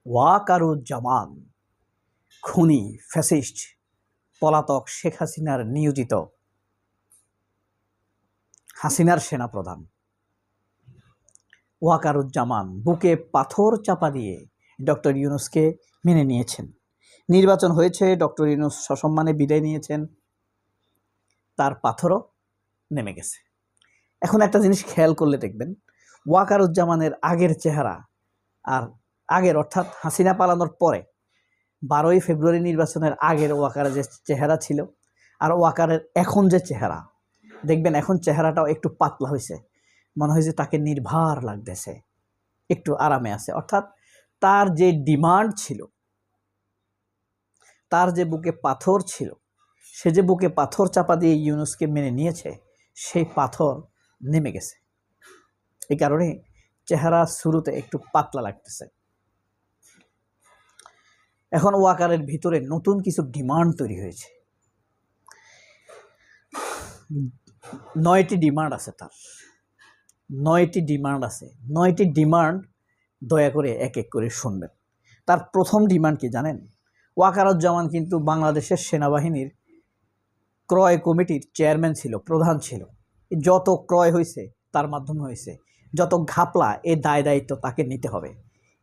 ওয়াকারুজ্জামান খুনি ফ্যাসিস্ট পলাতক শেখ হাসিনার নিয়োজিত হাসিনার সেনাপ্রধান ওয়াকারুজ্জামান বুকে পাথর চাপা দিয়ে ডক্টর ইউনূসকে মেনে নিয়েছেন। নির্বাচন হয়েছে, ডক্টর ইউনূস সসম্মানে বিদায় নিয়েছেন, তার পাথরও নেমে গেছে। এখন একটা জিনিস খেয়াল করলে দেখবেন, ওয়াকারুজ্জামানের আগের চেহারা আর আগের অর্থাৎ হাসিনা পালানোর পরে 12ই ফেব্রুয়ারি নির্বাচনের আগের ওয়াকারের যে চেহারা ছিল আর ওয়াকারের এখন যে চেহারা, দেখবেন এখন চেহারাটাও একটু পাতলা হয়েছে, মনে হয় যে তাকে নির্ভার লাগতেছে, একটু আরামে আছে। অর্থাৎ তার যে ডিমান্ড ছিল, তার যে বুকে পাথর ছিল, সে যে বুকে পাথর চাপা দিয়ে ইউনূসকে মেনে নিয়েছে, সেই পাথর নেমে গেছে। এই কারণে চেহারা শুরুতে একটু পাতলা লাগতেছে। এখন ওয়াকারের ভিতরে নতুন কিছু ডিমান্ড তৈরি হয়েছে। 9টি ডিমান্ড আছে তার, 9টি ডিমান্ড আছে। 9টি ডিমান্ড দয়া করে এক এক করে শুনবেন। তার প্রথম ডিমান্ড কি জানেন? ওয়াকারুজ্জামান কিন্তু বাংলাদেশের সেনাবাহিনীর ক্রয় কমিটির চেয়ারম্যান ছিল, প্রধান ছিল। যত ক্রয় হয়েছে তার মাধ্যমে হয়েছে, যত ঘাপলা, এই দায় দায়িত্ব তাকে নিতে হবে।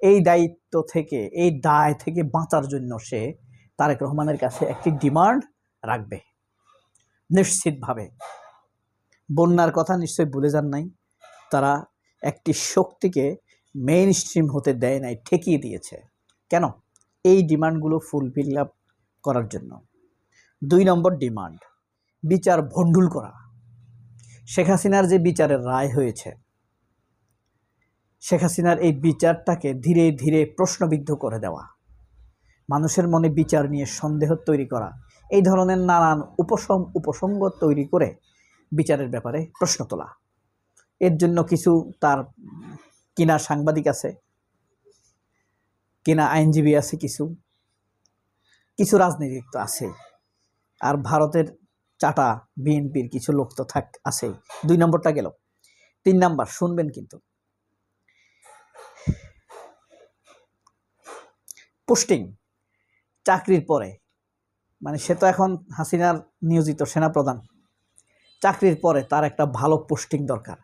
এই দায় থেকে বাঁচার জন্য সে তারেক রহমানের কাছে একটি ডিমান্ড রাখবে নিশ্চিতভাবে। বন্যার কথা নিশ্চয়ই ভুলে যান নাই, তারা একটি শক্তিকে মেইন স্ট্রিম হতে দেয় নাই, ঠেকিয়ে দিয়েছে। কেন? এই ডিমান্ডগুলো ফুলফিল করার জন্য। 2 নম্বর ডিমান্ড, বিচার ভণ্ডুল করা। শেখ হাসিনার যে বিচারের রায় হয়েছে, শেখ হাসিনার এই বিচারটাকে ধীরে ধীরে প্রশ্নবিদ্ধ করে দেওয়া, মানুষের মনে বিচার নিয়ে সন্দেহ তৈরি করা, এই ধরনের নানান উপসঙ্গ তৈরি করে বিচারের ব্যাপারে প্রশ্ন তোলা। এর জন্য কিছু তার কিনা সাংবাদিক আছে, কিনা আইনজীবী আছে, কিছু রাজনীতিক তো আছে, আর ভারতের চাটা বিএনপির কিছু লোক তো আছে। 2 নম্বরটা গেল। 3 নম্বর শুনবেন কিন্তু, পোস্টিং। চাকরির পরে, মানে সে তো এখন হাসিনার নিয়োজিত সেনাপ্রধান, চাকরির পরে তার একটা ভালো পোস্টিং দরকার,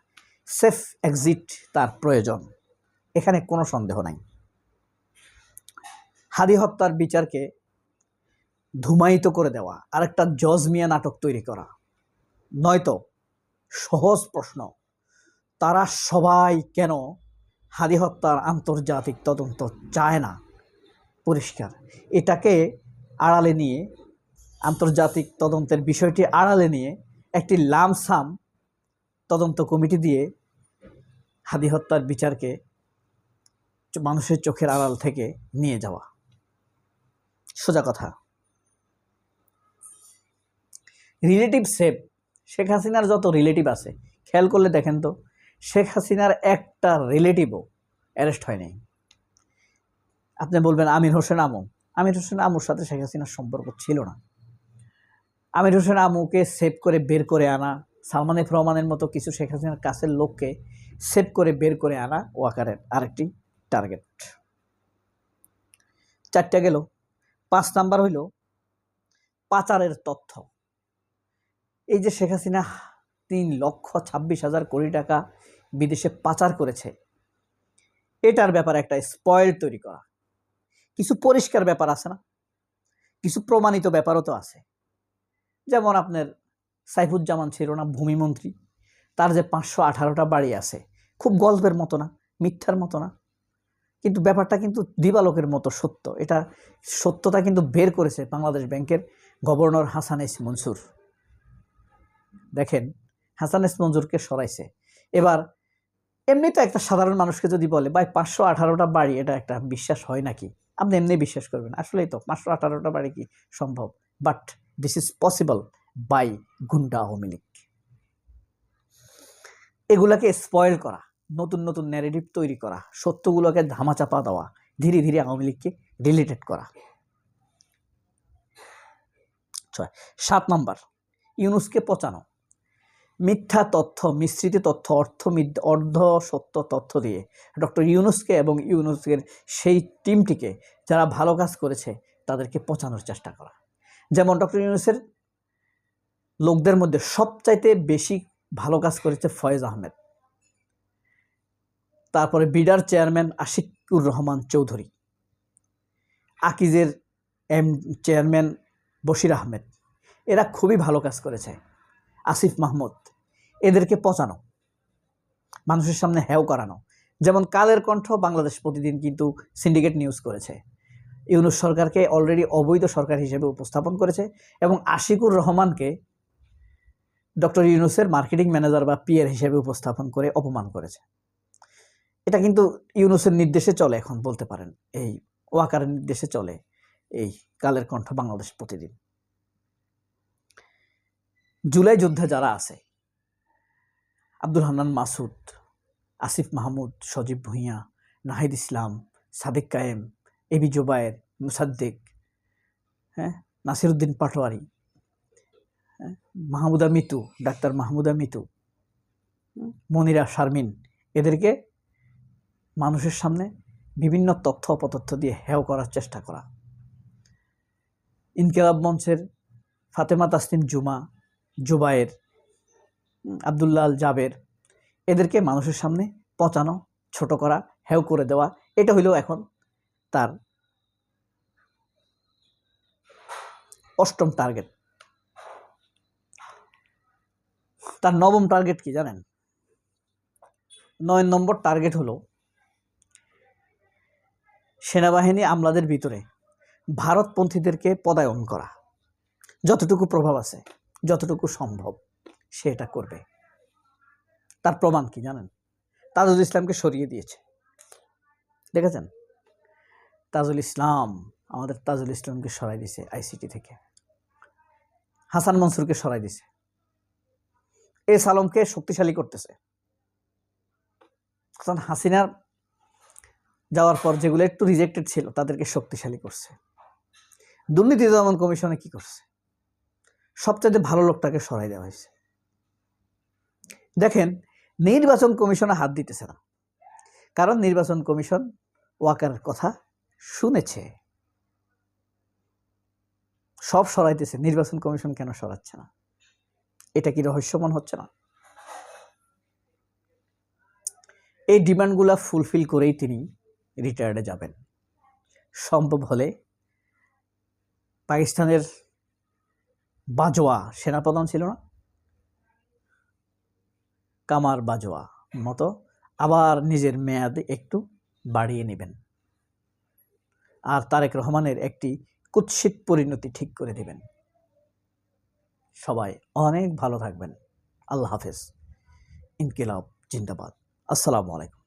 সেফ এক্সিট তার প্রয়োজন, এখানে কোনো সন্দেহ নাই। হাদি হত্যার বিচারকে ধুমায়িত করে দেওয়া, আরেকটা জজ মিয়া নাটক তৈরি করা। নয়তো সহজ প্রশ্ন, তারা সবাই কেন হাদি হত্যার আন্তর্জাতিক তদন্ত চায় না? পরিষ্কার, এটাকে আড়ালে নিয়ে, আন্তর্জাতিক তদন্তের বিষয়টি আড়ালে নিয়ে একটি লামসাম তদন্ত কমিটি দিয়ে হাদি হত্যার বিচারকে মানুষের চোখের আড়াল থেকে নিয়ে যাওয়া। সোজা কথা। Relative save. শেখ হাসিনার যত রিলেটিভ আছে, খেয়াল করলে দেখেন তো, শেখ হাসিনার একটা রিলেটিভও অ্যারেস্ট হয় নাই। আপনি বলবেন আমির হোসেন আমু। আমির হোসেন আমুর সাথে শেখ হাসিনার সম্পর্ক ছিল না। আমির হোসেন আমুকে সেভ করে বের করে আনা, সালমান এফ রহমানের মতো কিছু শেখ হাসিনার কাছের লোককে সেভ করে বের করে আনা ওয়াকারের আরেকটি টার্গেট। 4টা গেল। 5 নাম্বার হইল পাচারের তথ্য। এই যে শেখ হাসিনা 3,26,000 কোটি টাকা বিদেশে পাচার করেছে, এটার ব্যাপারে একটা স্পয়েল তৈরি করা। কিছু পরিষ্কার ব্যাপার আছে না, কিছু প্রমাণিত ব্যাপারও তো আছে। যেমন আপনার সাইফুজ্জামান ছিল না ভূমিমন্ত্রী, তার যে 518টা বাড়ি আছে, খুব গল্পের মতো না, মিথ্যার মতো না, কিন্তু ব্যাপারটা কিন্তু দিবালোকের মতো সত্য। এটা সত্যতা কিন্তু বের করেছে বাংলাদেশ ব্যাংকের গভর্নর হাসান এস মনসুর। দেখেন, হাসান এস মনসুরকে সরাইছে। এবার এমনি তো একটা সাধারণ মানুষকে যদি বলে ভাই 518টা বাড়ি, এটা একটা বিশ্বাস হয় নাকি? আপনি এমনি বিশ্বাস করবেন, আসলেই তো 518টা বাড়ি কি সম্ভব? But this is possible by গুন্ডা আওয়ামী লীগ। এগুলাকে স্পয়েল করা, নতুন নতুন ন্যারেটিভ তৈরি করা, সত্যগুলোকে ধামাচাপা দেওয়া, ধীরে ধীরে আওয়ামী লীগকে রিলেটেড করা। 7 নম্বর, ইউনূসকে পচানো। মিথ্যা তথ্য, মিশ্রিত তথ্য, অর্ধ সত্য তথ্য দিয়ে ডক্টর ইউনূসকে এবং ইউনূসের সেই টিমটিকে যারা ভালো কাজ করেছে তাদেরকে পচানোর চেষ্টা করা। যেমন ডক্টর ইউনূসের লোকদের মধ্যে সবচাইতে বেশি ভালো কাজ করেছে ফয়েজ আহমেদ, তারপরে বিডার চেয়ারম্যান আশিকুর রহমান চৌধুরী, আকিজের চেয়ারম্যান বশির আহমেদ, এরা খুবই ভালো কাজ করেছে। আসিফ মাহমুদ, এদেরকে পচানো, মানুষের সামনে হেয় করানো। যেমন কালের কণ্ঠ, বাংলাদেশ প্রতিদিন কিন্তু সিন্ডিকেট নিউজ করেছে, ইউনূস সরকারকে অলরেডি অবৈধ সরকার হিসেবে উপস্থাপন করেছে এবং আশিকুর রহমানকে ডক্টর ইউনূসের মার্কেটিং ম্যানেজার বা পিএর হিসেবে উপস্থাপন করে অপমান করেছে। এটা কিন্তু ইউনূসের নির্দেশে চলে, এখন বলতে পারেন এই ওয়াকারের নির্দেশে চলে এই কালের কণ্ঠ, বাংলাদেশ প্রতিদিন। জুলাই যোদ্ধা যারা আছে, আব্দুল হান্নান মাসুদ, আসিফ মাহমুদ, সজীব ভুঁইয়া, নাহিদ ইসলাম, সাদেক কায়েম, এবি জোবায়ের, মুসাদ্দেক, নাসিরউদ্দিন পাটোয়ারি, মাহমুদা মিতু, ডাক্তার মাহমুদা মিতু, মনিরা শারমিন, এদেরকে মানুষের সামনে বিভিন্ন তথ্য অপতথ্য দিয়ে হেয় করার চেষ্টা করা। ইনকিলাব মঞ্চের ফাতেমা তাসনিম জুমা, জুবায়ের, আব্দুল্লাহ আল জাবের, এদেরকে মানুষের সামনে পচানো, ছোট করা, হেয় করে দেওয়া, এটা হইল এখন তার অষ্টম টার্গেট। তার নবম টার্গেট কি জানেন? 9 নম্বর টার্গেট হলো সেনাবাহিনী আমলাদের ভিতরে ভারতপন্থীদেরকে পদায়ন করা। যতটুকু প্রভাব আছে, যতটুকু সম্ভব সে এটা করবে। তার প্রমাণ কি জানেন? তাজুল ইসলামকে সরিয়ে দিয়েছে, দেখেছেন? তাজুল ইসলাম, আমাদের তাজুল ইসলামকে সরাই দিয়েছে আইসিটি থেকে, হাসান মনসুরকে সরাই দিয়েছে, এস আলমকে শক্তিশালী করতেছে। হাসিনার যাওয়ার পর যেগুলো একটু রিজেক্টেড ছিল তাদেরকে শক্তিশালী করছে। দুর্নীতি দমন কমিশনে কি করছে? সবচেয়ে ভালো লোকটাকে সরাই দেওয়া হয়েছে। দেখেন, নির্বাচন কমিশনে হাত দিতেছে না, কারণ নির্বাচন কমিশন ওয়াকারের কথা শুনেছে, সব সরাইতেছে। নির্বাচন কমিশন কেন সরাচ্ছে না? এটা কি রহস্যময় হচ্ছে না? এই ডিমান্ডগুলা ফুলফিল করেই তিনি রিটায়ার্ডে যাবেন। সম্ভব হলে পাকিস্তানের বাজওয়া সেনাপ্রধান ছিল না, কামার বাজওয়া মতো আবার নিজের মেয়াদ একটু বাড়িয়ে নেবেন, আর তারেক রহমানের একটি কুৎসিত পরিণতি ঠিক করে দেবেন। সবাই অনেক ভালো থাকবেন। আল্লাহ হাফেজ। ইনকিলাব জিন্দাবাদ। আসসালামু আলাইকুম।